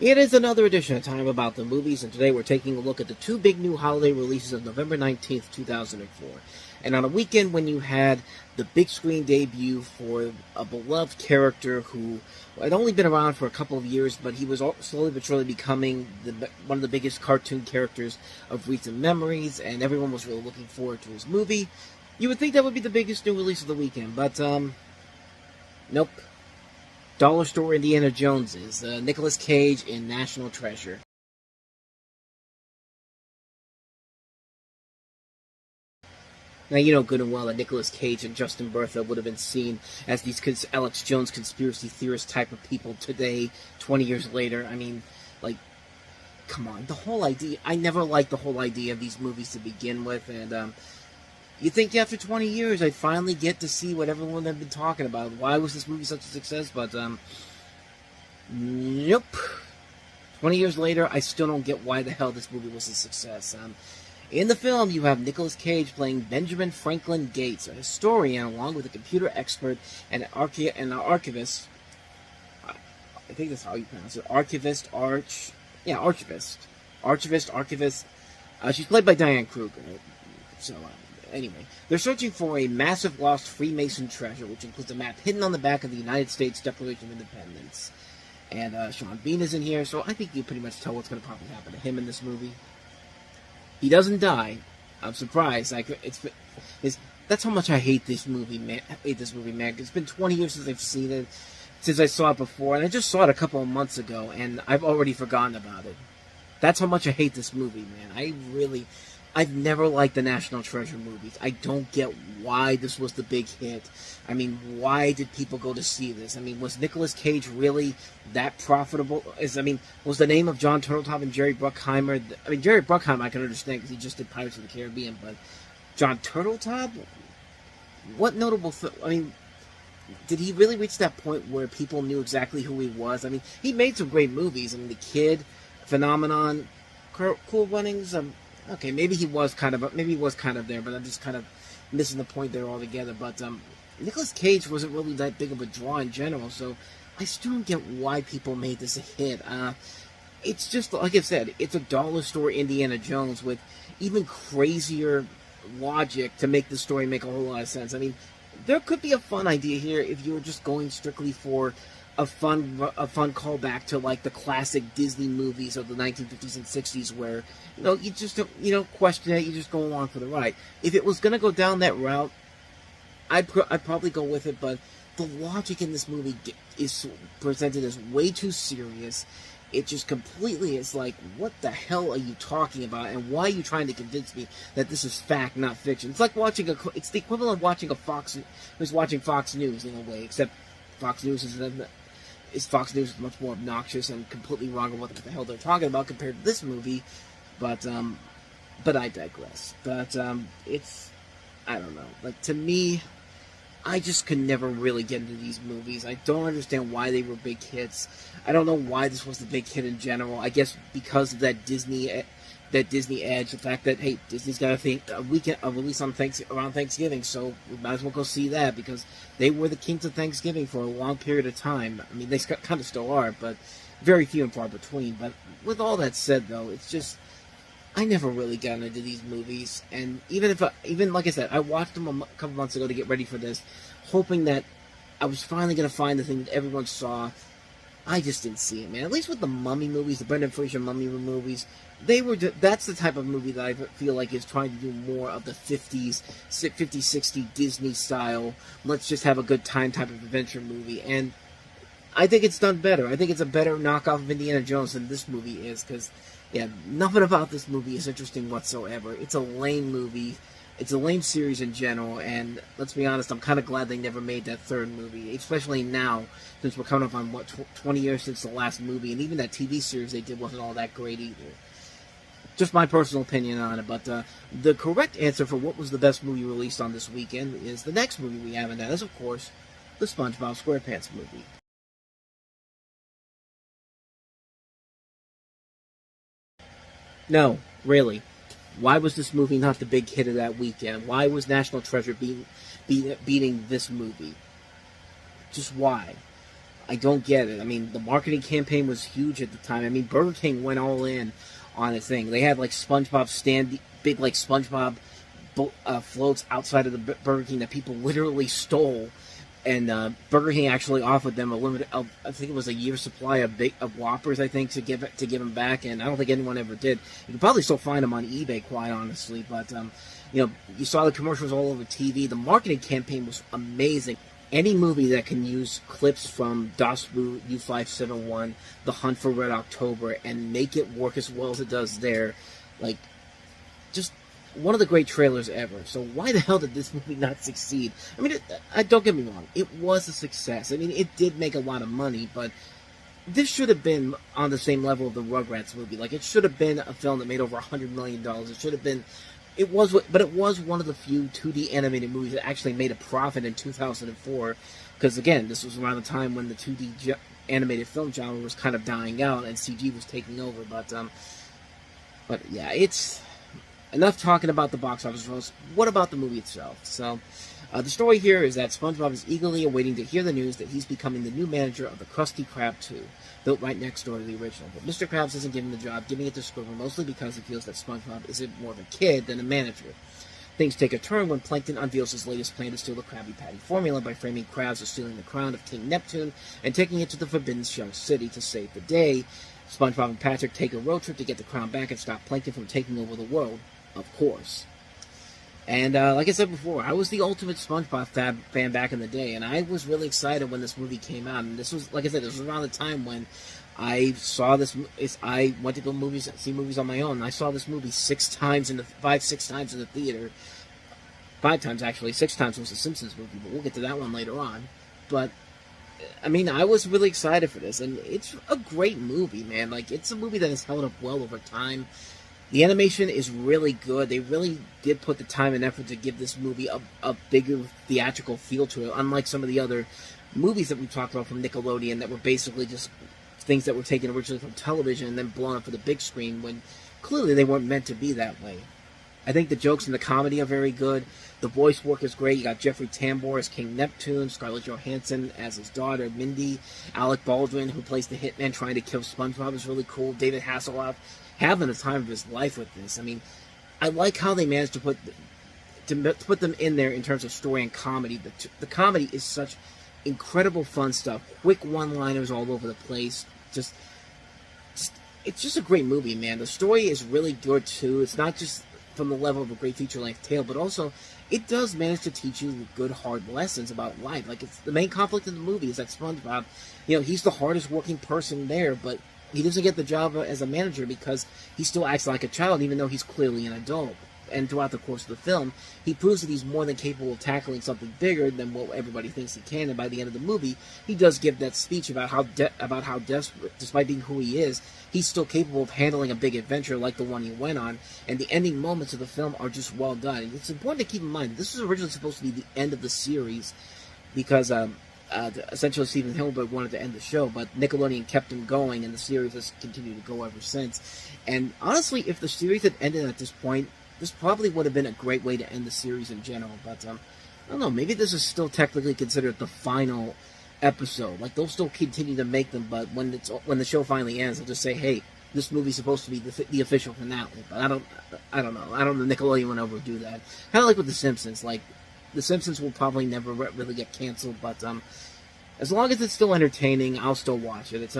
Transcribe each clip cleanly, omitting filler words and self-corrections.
It is another edition of Time About the Movies, and today we're taking a look at the two big new holiday releases of November 19th, 2004. And on a weekend when you had the big screen debut for a beloved character who had only been around for a couple of years, but he was slowly but surely becoming one of the biggest cartoon characters of recent memories, and everyone was really looking forward to his movie. You would think that would be the biggest new release of the weekend, but, nope. Dollar Store Indiana Jones's Nicolas Cage in National Treasure. Now, you know good and well that Nicolas Cage and Justin Bertha would have been seen as these Alex Jones conspiracy theorist type of people today, 20 years later. I mean, like, come on. The whole idea, I never liked the whole idea of these movies to begin with, and, you think after 20 years I'd finally get to see what everyone had been talking about. Why was this movie such a success? But, nope. 20 years later, I still don't get why the hell this movie was a success. In the film, you have Nicolas Cage playing Benjamin Franklin Gates, a historian, along with a computer expert and an archivist. I think that's how you pronounce it. Archivist. She's played by Diane Kruger. So, anyway, they're searching for a massive lost Freemason treasure, which includes a map hidden on the back of the United States Declaration of Independence. And Sean Bean is in here, so I think you pretty much tell what's going to probably happen to him in this movie. He doesn't die. I'm surprised. That's how much I hate this movie, man. It's been 20 years since I've seen it, since I saw it before, and I just saw it a couple of months ago, and I've already forgotten about it. That's how much I hate this movie, man. I've never liked the National Treasure movies. I don't get why this was the big hit. I mean, why did people go to see this? I mean, was Nicolas Cage really that profitable? Was the name of John Turteltaub and Jerry Bruckheimer... I mean, Jerry Bruckheimer I can understand because he just did Pirates of the Caribbean, but John Turteltaub? What notable... did he really reach that point where people knew exactly who he was? I mean, he made some great movies. I mean, The Kid, Phenomenon, Cool Runnings... Okay, maybe he was kind of there, but I'm just kind of missing the point there altogether. But Nicolas Cage wasn't really that big of a draw in general, so I still don't get why people made this a hit. It's just, like I said, it's a dollar store Indiana Jones with even crazier logic to make the story make a whole lot of sense. I mean, there could be a fun idea here if you were just going strictly for a fun callback to, like, the classic Disney movies of the 1950s and 60s where, you just don't, question it, you just go along for the ride. If it was going to go down that route, I'd probably go with it, but the logic in this movie is presented as way too serious. It just completely is like, what the hell are you talking about, and why are you trying to convince me that this is fact, not fiction? It's like it's the equivalent of watching watching Fox News in a way, except Fox News is much more obnoxious and completely wrong on what the hell they're talking about compared to this movie, but I digress. But I don't know. Like, to me, I just could never really get into these movies. I don't understand why they were big hits. I don't know why this was the big hit in general. I guess because of that Disney edge, the fact that, hey, Disney's got a release on around Thanksgiving, so we might as well go see that, because they were the kings of Thanksgiving for a long period of time. I mean, they kind of still are, but very few and far between. But with all that said, though, it's just, I never really got into these movies, and even like I said, I watched them a couple months ago to get ready for this, hoping that I was finally going to find the thing that everyone saw. I just didn't see it, man. At least with the Mummy movies, the Brendan Fraser Mummy movies, that's the type of movie that I feel like is trying to do more of the 50s, 60 Disney style, let's just have a good time type of adventure movie, and I think it's done better. I think it's a better knockoff of Indiana Jones than this movie is, because, yeah, nothing about this movie is interesting whatsoever. It's a lame movie. It's a lame series in general, and let's be honest, I'm kind of glad they never made that third movie, especially now, since we're coming up on, 20 years since the last movie, and even that TV series they did wasn't all that great either. Just my personal opinion on it, but the correct answer for what was the best movie released on this weekend is the next movie we have, and that is, of course, the Spongebob Squarepants movie. No, really. Why was this movie not the big hit of that weekend? Why was National Treasure beating this movie? Just why? I don't get it. I mean, the marketing campaign was huge at the time. I mean, Burger King went all in on a thing. They had like SpongeBob big like SpongeBob floats outside of the Burger King that people literally stole. And Burger King actually offered them a limited, I think it was a year's supply of Whoppers, I think, to give them back. And I don't think anyone ever did. You can probably still find them on eBay, quite honestly. But you know, you saw the commercials all over TV. The marketing campaign was amazing. Any movie that can use clips from Das Boot, U571, The Hunt for Red October, and make it work as well as it does there, like, just one of the great trailers ever. So why the hell did this movie not succeed? I mean, don't get me wrong, it was a success. I mean, it did make a lot of money, but this should have been on the same level of the Rugrats movie. Like, it should have been a film that made over $100 million. It should have been... but it was one of the few 2D animated movies that actually made a profit in 2004, because again, this was around the time when the 2D animated film genre was kind of dying out and CG was taking over. But yeah, it's enough talking about the box office results. What about the movie itself? So, the story here is that SpongeBob is eagerly awaiting to hear the news that he's becoming the new manager of the Krusty Krab 2, built right next door to the original. But Mr. Krabs isn't giving the job, giving it to Squidward, mostly because he feels that SpongeBob isn't more of a kid than a manager. Things take a turn when Plankton unveils his latest plan to steal the Krabby Patty formula by framing Krabs as stealing the crown of King Neptune and taking it to the Forbidden Shell City to save the day. SpongeBob and Patrick take a road trip to get the crown back and stop Plankton from taking over the world, of course. And like I said before, I was the ultimate SpongeBob fan back in the day, and I was really excited when this movie came out. And this was, like I said, this was around the time when I saw this. I went to go see movies on my own. And I saw this movie 6 times in the 6 times in the theater. 5 times actually. 6 times was the Simpsons movie, but we'll get to that one later on. But I mean, I was really excited for this, and it's a great movie, man. Like, it's a movie that has held up well over time. The animation is really good. They really did put the time and effort to give this movie a bigger theatrical feel to it, unlike some of the other movies that we talked about from Nickelodeon that were basically just things that were taken originally from television and then blown up for the big screen when clearly they weren't meant to be that way. I think the jokes and the comedy are very good. The voice work is great. You got Jeffrey Tambor as King Neptune, Scarlett Johansson as his daughter, Mindy, Alec Baldwin, who plays the hitman trying to kill SpongeBob, is really cool. David Hasselhoff having the time of his life with this. I mean, I like how they managed to put them in there in terms of story and comedy. The comedy is such incredible fun stuff. Quick one-liners all over the place. It's just a great movie, man. The story is really good, too. It's not just from the level of a great feature-length tale, but also it does manage to teach you good, hard lessons about life. Like, it's the main conflict in the movie is that SpongeBob, you know, he's the hardest working person there, but he doesn't get the job as a manager because he still acts like a child, even though he's clearly an adult. And throughout the course of the film, he proves that he's more than capable of tackling something bigger than what everybody thinks he can. And by the end of the movie, he does give that speech about how desperate, despite being who he is, he's still capable of handling a big adventure like the one he went on. And the ending moments of the film are just well done. And it's important to keep in mind, this was originally supposed to be the end of the series because essentially Steven Hillenburg wanted to end the show, but Nickelodeon kept him going, and the series has continued to go ever since. And honestly, if the series had ended at this point, this probably would have been a great way to end the series in general. But I don't know, maybe this is still technically considered the final episode. Like, they'll still continue to make them, but when the show finally ends, they'll just say, hey, this movie's supposed to be the official finale. But I don't know. I don't know if Nickelodeon would ever do that. Kind of like with The Simpsons. Like, The Simpsons will probably never really get canceled, but as long as it's still entertaining, I'll still watch it. It's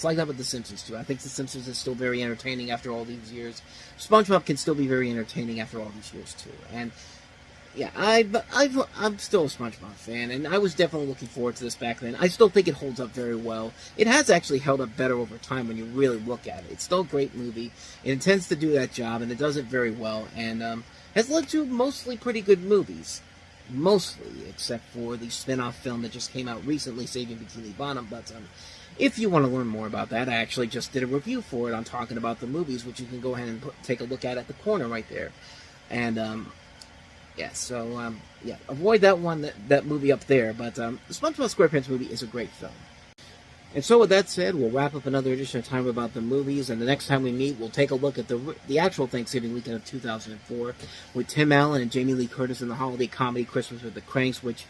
like that with The Simpsons, too. I think The Simpsons is still very entertaining after all these years. SpongeBob can still be very entertaining after all these years, too. And, yeah, I'm still a SpongeBob fan, and I was definitely looking forward to this back then. I still think it holds up very well. It has actually held up better over time when you really look at it. It's still a great movie. It intends to do that job, and it does it very well, and has led to mostly pretty good movies. Mostly, except for the spin-off film that just came out recently, Saving Bikini Bottom. But if you want to learn more about that, I actually just did a review for it on talking about the movies, which you can go ahead and take a look at the corner right there. And yeah, so yeah, avoid that movie up there. But the SpongeBob SquarePants movie is a great film. And so with that said, we'll wrap up another edition of Time About the Movies, and the next time we meet, we'll take a look at the actual Thanksgiving weekend of 2004 with Tim Allen and Jamie Lee Curtis in the holiday comedy Christmas with the Cranks, which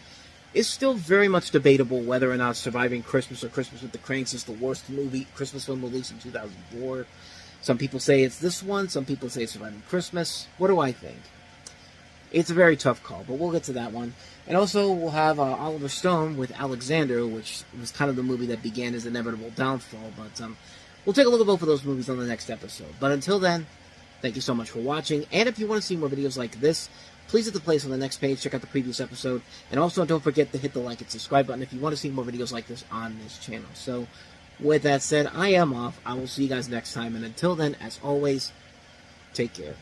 It's still very much debatable whether or not Surviving Christmas or Christmas with the Cranks is the worst Christmas film released in 2004. Some people say it's this one, some people say Surviving Christmas. What do I think? It's a very tough call, but we'll get to that one. And also, we'll have Oliver Stone with Alexander, which was kind of the movie that began his inevitable downfall. But we'll take a look at both of those movies on the next episode. But until then, thank you so much for watching. And if you want to see more videos like this, please hit the place on the next page, check out the previous episode. And also, don't forget to hit the like and subscribe button if you want to see more videos like this on this channel. So, with that said, I am off. I will see you guys next time. And until then, as always, take care.